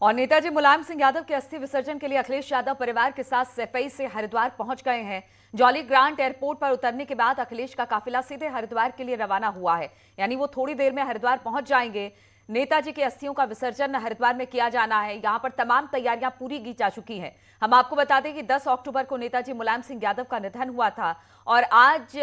और नेताजी मुलायम सिंह यादव के अस्थि विसर्जन के लिए अखिलेश यादव परिवार के साथ सफाई से हरिद्वार पहुंच गए हैं। जॉली ग्रांट एयरपोर्ट पर उतरने के बाद अखिलेश का काफिला सीधे हरिद्वार के लिए रवाना हुआ है, यानी वो थोड़ी देर में हरिद्वार पहुंच जाएंगे। नेताजी की अस्थियों का विसर्जन हरिद्वार में किया जाना है। यहां पर तमाम तैयारियां पूरी की जा चुकी हैं। हम आपको बता दें कि 10 अक्टूबर को नेताजी मुलायम सिंह यादव का निधन हुआ था और आज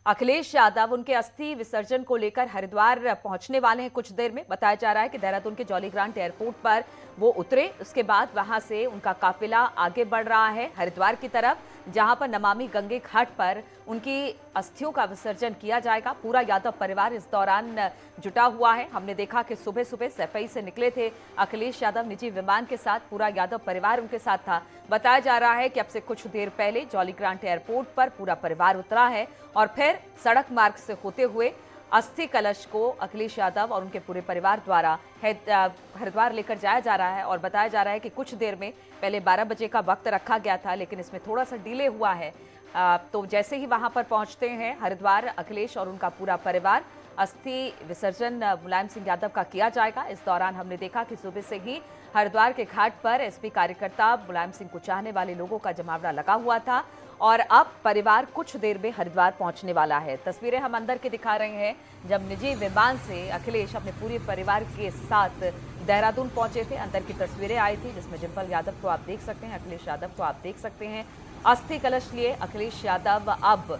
अखिलेश यादव उनके अस्थि विसर्जन को लेकर हरिद्वार पहुंचने वाले हैं। कुछ देर में बताया जा रहा है कि देहरादून के जॉली ग्रांट एयरपोर्ट पर वो उतरे, उसके बाद वहां से उनका काफिला आगे बढ़ रहा है हरिद्वार की तरफ, जहां पर नमामि गंगे घाट पर उनकी अस्थियों का विसर्जन किया जाएगा। पूरा यादव परिवार इस दौरान जुटा हुआ है। हमने देखा कि सुबह सुबह सफाई से निकले थे अखिलेश यादव निजी विमान के साथ, पूरा यादव परिवार उनके साथ था। बताया जा रहा है कि अब से कुछ देर पहले जॉली ग्रांट एयरपोर्ट पर पूरा परिवार उतरा है और फिर सड़क मार्ग से होते हुए अस्थि कलश को अखिलेश यादव और उनके पूरे परिवार द्वारा हरिद्वार लेकर जाया जा रहा है। और बताया जा रहा है कि कुछ देर में, पहले 12 बजे का वक्त रखा गया था लेकिन इसमें थोड़ा सा डिले हुआ है, तो जैसे ही वहां पर पहुंचते हैं हरिद्वार अखिलेश और उनका पूरा परिवार, अस्थि विसर्जन मुलायम सिंह यादव का किया जाएगा। इस दौरान हमने देखा कि सुबह से ही हरिद्वार के घाट पर एसपी कार्यकर्ता, मुलायम सिंह को चाहने वाले लोगों का जमावड़ा लगा हुआ था और अब परिवार कुछ देर में हरिद्वार पहुंचने वाला है। तस्वीरें हम अंदर की दिखा रहे हैं, जब निजी विमान से अखिलेश अपने पूरे परिवार के साथ देहरादून पहुंचे थे। अंदर की तस्वीरें आई थी जिसमें डिंपल यादव को आप देख सकते हैं, अखिलेश यादव को आप देख सकते हैं। अस्थि कलश लिए अखिलेश यादव अब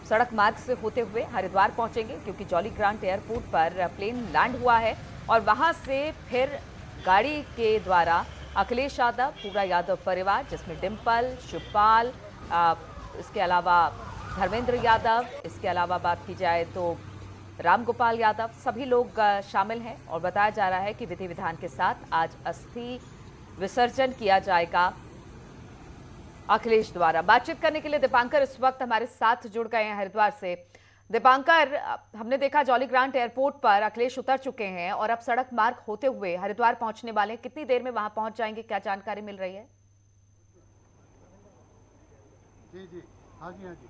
सड़क मार्ग से होते हुए हरिद्वार पहुंचेंगे, क्योंकि जॉली ग्रांट एयरपोर्ट पर प्लेन लैंड हुआ है और वहां से फिर गाड़ी के द्वारा अखिलेश यादव, पूरा यादव परिवार जिसमें डिंपल, शिवपाल, इसके अलावा धर्मेंद्र यादव, इसके अलावा बात की जाए तो रामगोपाल यादव, सभी लोग शामिल हैं। और बताया जा रहा है कि विधि विधान के साथ आज अस्थि विसर्जन किया जाएगा अखिलेश द्वारा। बातचीत करने के लिए दीपांकर इस वक्त हमारे साथ जुड़ गए हैं हरिद्वार से। दीपांकर, हमने देखा जॉली ग्रांट एयरपोर्ट पर अखिलेश उतर चुके हैं और अब सड़क मार्ग होते हुए हरिद्वार पहुंचने वाले हैं। कितनी देर में वहां पहुंच जाएंगे, क्या जानकारी मिल रही है? जी हाँ जी।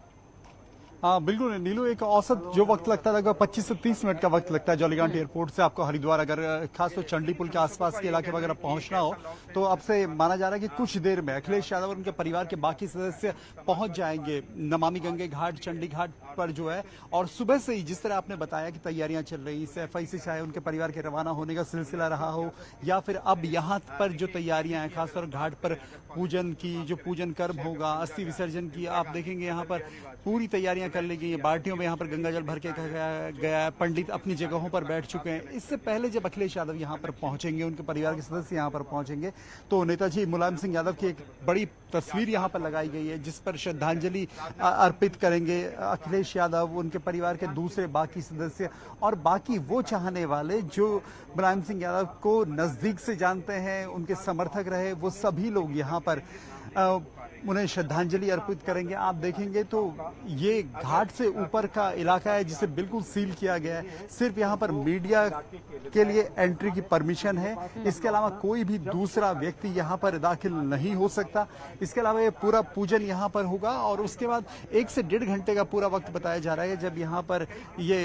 हाँ बिल्कुल नीलू, एक औसत जो वक्त लगता है लगभग 25 से 30 मिनट का वक्त लगता है जॉली ग्रांट एयरपोर्ट से आपको हरिद्वार, अगर खास तो चंडी पुल के आसपास के इलाके वगैरह पहुंचना हो तो अब से माना जा रहा है कि कुछ देर में अखिलेश यादव और उनके परिवार के बाकी सदस्य पहुंच जाएंगे नमामि गंगे घाट, चंडी घाट पर जो है। और सुबह से ही जिस तरह आपने बताया कि तैयारियां चल रही, सफाई से चाहे उनके परिवार के रवाना होने का सिलसिला रहा हो या फिर अब यहाँ पर जो तैयारियां हैं खासतौर घाट पर पूजन की, जो पूजन कर्म होगा, अस्थि विसर्जन की, आप देखेंगे यहाँ पर पूरी तैयारियां कर ली गई है। बाल्टियों में यहाँ पर गंगा जल भर के गया है, पंडित अपनी जगहों पर बैठ चुके हैं। इससे पहले जब अखिलेश यादव यहाँ पर पहुंचेंगे, उनके परिवार के सदस्य यहाँ पर पहुंचेंगे, तो नेताजी मुलायम सिंह यादव की एक बड़ी तस्वीर यहाँ पर लगाई गई है जिस पर श्रद्धांजलि अर्पित करेंगे अखिलेश यादव, उनके परिवार के दूसरे बाकी सदस्य और बाकी वो चाहने वाले जो मुलायम सिंह यादव को नजदीक से जानते हैं, उनके समर्थक रहे, वो सभी लोग यहाँ पर उन्हें श्रद्धांजलि अर्पित करेंगे। आप देखेंगे तो ये घाट से ऊपर का इलाका है जिसे बिल्कुल सील किया गया है। सिर्फ यहाँ पर मीडिया के लिए एंट्री की परमिशन है, इसके अलावा कोई भी दूसरा व्यक्ति यहाँ पर दाखिल नहीं हो सकता। इसके अलावा ये पूरा पूजन यहाँ पर होगा और उसके बाद 1 से 1.5 घंटे का पूरा वक्त बताया जा रहा है जब यहाँ पर ये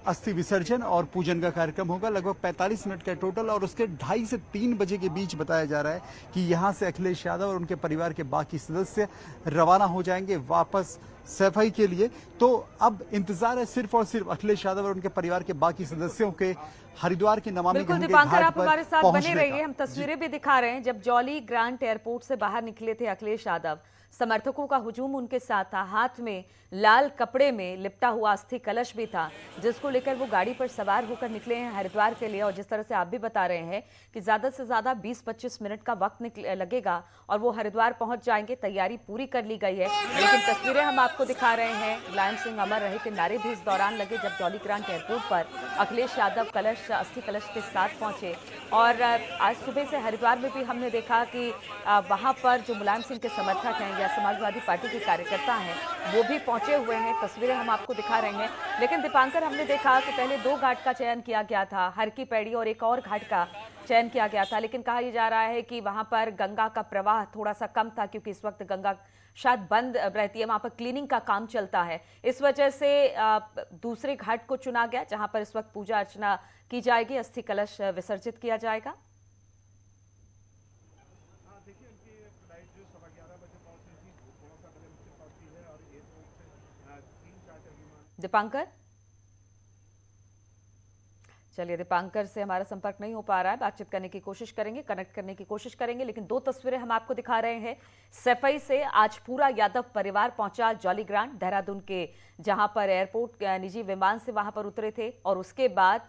अस्थि विसर्जन और पूजन का कार्यक्रम होगा। लगभग 45 मिनट का टोटल और उसके 2:30 से 3 बजे के बीच बताया जा रहा है कि यहां से अखिलेश यादव और उनके परिवार के बाकी सदस्य रवाना हो जाएंगे वापस सफाई के लिए। तो अब इंतजार है सिर्फ और सिर्फ अखिलेश यादव और उनके परिवार के बाकी सदस्यों के हरिद्वार की नमामि गंगे घाट पर आप हमारे साथ बने रहिए। हम जी। तस्वीरें भी दिखा रहे हैं, जब जॉली ग्रांट एयरपोर्ट से बाहर निकले थे अखिलेश यादव, समर्थकों का हुजूम उनके साथ था। हाथ में लाल कपड़े में लिपटा हुआ अस्थि कलश भी था जिसको लेकर वो गाड़ी पर सवार होकर निकले हैं हरिद्वार के लिए। और जिस तरह से आप भी बता रहे हैं कि ज्यादा से ज्यादा 20-25 मिनट का वक्त लगेगा और वो हरिद्वार पहुंच जाएंगे। तैयारी पूरी कर ली गई है, लेकिन तस्वीरें हम आपको दिखा रहे हैं। मुलायम सिंह अमर रहे के नारे भी इस दौरान लगे जब जॉली ग्रांट एयरपोर्ट पर अखिलेश यादव अस्थि कलश के साथ पहुंचे। और आज सुबह से हरिद्वार में भी हमने देखा कि वहां पर जो मुलायम सिंह के समर्थक हैं या समाजवादी पार्टी के कार्यकर्ता हैं वो भी पहुंचे हुए हैं। तस्वीरें हम आपको दिखा रहे हैं। लेकिन दीपांकर, हमने देखा कि पहले 2 घाट का चयन किया गया था, हर की पैड़ी और एक और घाट का चयन किया गया था, लेकिन कहा जा रहा है कि वहां पर गंगा का प्रवाह थोड़ा सा कम था क्योंकि इस वक्त गंगा शायद बंद रहती है, वहां पर क्लीनिंग का काम चलता है। इस वजह से दूसरे घाट को चुना गया जहां पर इस वक्त पूजा अर्चना की जाएगी, अस्थि कलश विसर्जित किया जाएगा। दीपांकर, चलिए दीपांकर से हमारा संपर्क नहीं हो पा रहा है, बातचीत करने की कोशिश करेंगे, कनेक्ट करने की कोशिश करेंगे, लेकिन दो तस्वीरें हम आपको दिखा रहे हैं। सफाई से आज पूरा यादव परिवार पहुंचा जॉली ग्रांट देहरादून के, जहां पर एयरपोर्ट निजी विमान से वहां पर उतरे थे और उसके बाद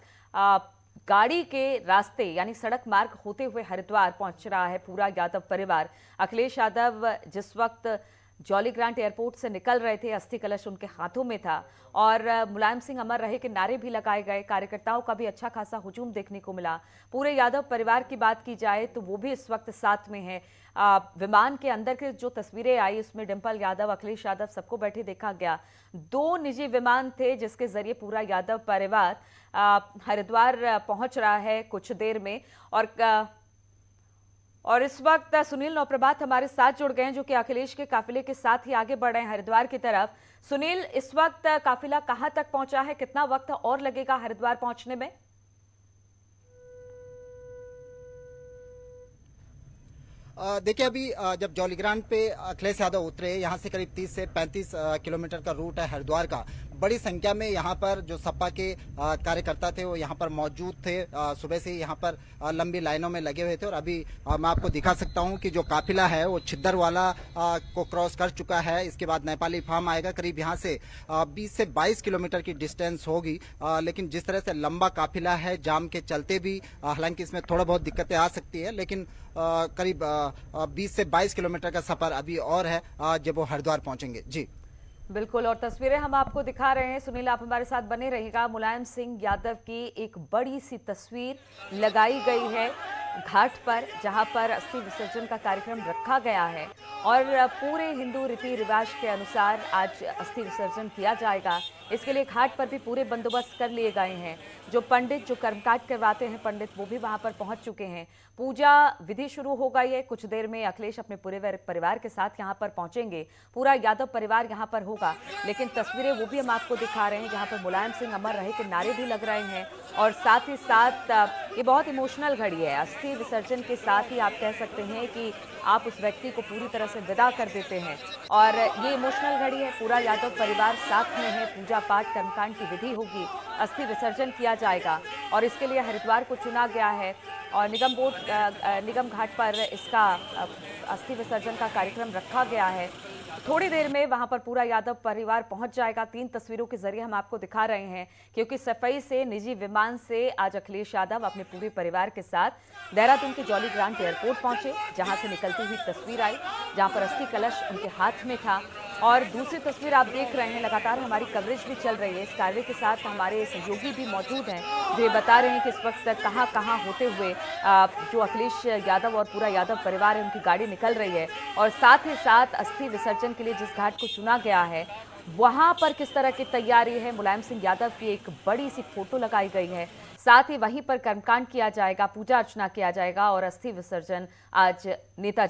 गाड़ी के रास्ते यानी सड़क मार्ग होते हुए हरिद्वार पहुंच रहा है पूरा यादव परिवार। अखिलेश यादव जिस वक्त जॉली ग्रांट एयरपोर्ट से निकल रहे थे, अस्थि कलश उनके हाथों में था और मुलायम सिंह अमर रहे के नारे भी लगाए गए। कार्यकर्ताओं का भी अच्छा खासा हुजूम देखने को मिला। पूरे यादव परिवार की बात की जाए तो वो भी इस वक्त साथ में है। विमान के अंदर की जो तस्वीरें आई उसमें डिंपल यादव, अखिलेश यादव सबको बैठे देखा गया। 2 निजी विमान थे जिसके जरिए पूरा यादव परिवार हरिद्वार पहुंच रहा है कुछ देर में। और इस वक्त सुनील नौप्रभात हमारे साथ जुड़ गए हैं जो कि अखिलेश के काफिले के साथ ही आगे बढ़ रहे हैं हरिद्वार की तरफ। सुनील, इस वक्त काफिला कहां तक पहुंचा है, कितना वक्त और लगेगा हरिद्वार पहुंचने में? देखिए अभी जब जॉली ग्रांट पे अखिलेश यादव उतरे, यहाँ से करीब 30 से 35 किलोमीटर का रूट है हरिद्वार का। बड़ी संख्या में यहाँ पर जो सपा के कार्यकर्ता थे वो यहाँ पर मौजूद थे। सुबह से यहाँ पर लंबी लाइनों में लगे हुए थे और अभी मैं आपको दिखा सकता हूँ कि जो काफिला है वो छिद्दरवाला को क्रॉस कर चुका है। इसके बाद नेपाली फार्म आएगा। करीब यहाँ से 20 से 22 किलोमीटर की डिस्टेंस होगी। लेकिन जिस तरह से लंबा काफिला है, जाम के चलते भी हालांकि इसमें थोड़ा बहुत दिक्कतें आ सकती है, लेकिन करीब 20 से 22 किलोमीटर का सफर अभी और है जब वो हरिद्वार पहुंचेंगे। जी बिल्कुल, और तस्वीरें हम आपको दिखा रहे हैं। सुनील, आप हमारे साथ बने रहिएगा। मुलायम सिंह यादव की एक बड़ी सी तस्वीर लगाई गई है घाट पर, जहां पर अस्थि विसर्जन का कार्यक्रम रखा गया है और पूरे हिंदू रीति रिवाज के अनुसार आज अस्थि विसर्जन किया जाएगा। इसके लिए घाट पर भी पूरे बंदोबस्त कर लिए गए हैं। जो पंडित, जो कर्मकांड करवाते हैं पंडित, वो भी वहां पर पहुंच चुके हैं। पूजा विधि शुरू हो गई है। कुछ देर में अखिलेश अपने पूरे परिवार के साथ यहां पर पहुंचेंगे। पूरा यादव परिवार यहां पर होगा, लेकिन तस्वीरें वो भी हम आपको दिखा रहे हैं जहां पर मुलायम सिंह अमर रहे के नारे भी लग रहे हैं। और साथ ही साथ ये बहुत इमोशनल घड़ी है। अस्थि विसर्जन के साथ ही आप कह सकते हैं कि आप उस व्यक्ति को पूरी तरह से विदा कर देते हैं और ये इमोशनल घड़ी है। पूरा यादव परिवार साथ में है। पूजा पाठ कर्मकांड की विधि होगी, अस्थि विसर्जन किया जाएगा और इसके लिए हरिद्वार को चुना गया है और निगम घाट पर इसका अस्थि विसर्जन का कार्यक्रम रखा गया है। थोड़ी देर में वहां पर पूरा यादव परिवार पहुंच जाएगा। 3 तस्वीरों के जरिए हम आपको दिखा रहे हैं क्योंकि सफाई से निजी विमान से आज अखिलेश यादव अपने पूरे परिवार के साथ देहरादून के जॉली ग्रांट एयरपोर्ट पहुंचे, जहां से निकलती हुई तस्वीर आई जहां पर अस्थि कलश उनके हाथ में था। और दूसरी तस्वीर आप देख रहे हैं, लगातार हमारी कवरेज भी चल रही है। इस कार्य के साथ हमारे सहयोगी भी मौजूद हैं जो ये बता रहे हैं कि इस वक्त कहां होते हुए जो अखिलेश यादव और पूरा यादव परिवार है उनकी गाड़ी निकल रही है और साथ ही साथ अस्थि विसर्जन के लिए जिस घाट को चुना गया है वहां पर किस तरह की तैयारी है। मुलायम सिंह यादव की एक बड़ी सी फोटो लगाई गई है। साथ ही वहीं पर कर्मकांड किया जाएगा, पूजा अर्चना किया जाएगा और अस्थि विसर्जन आज नेताजी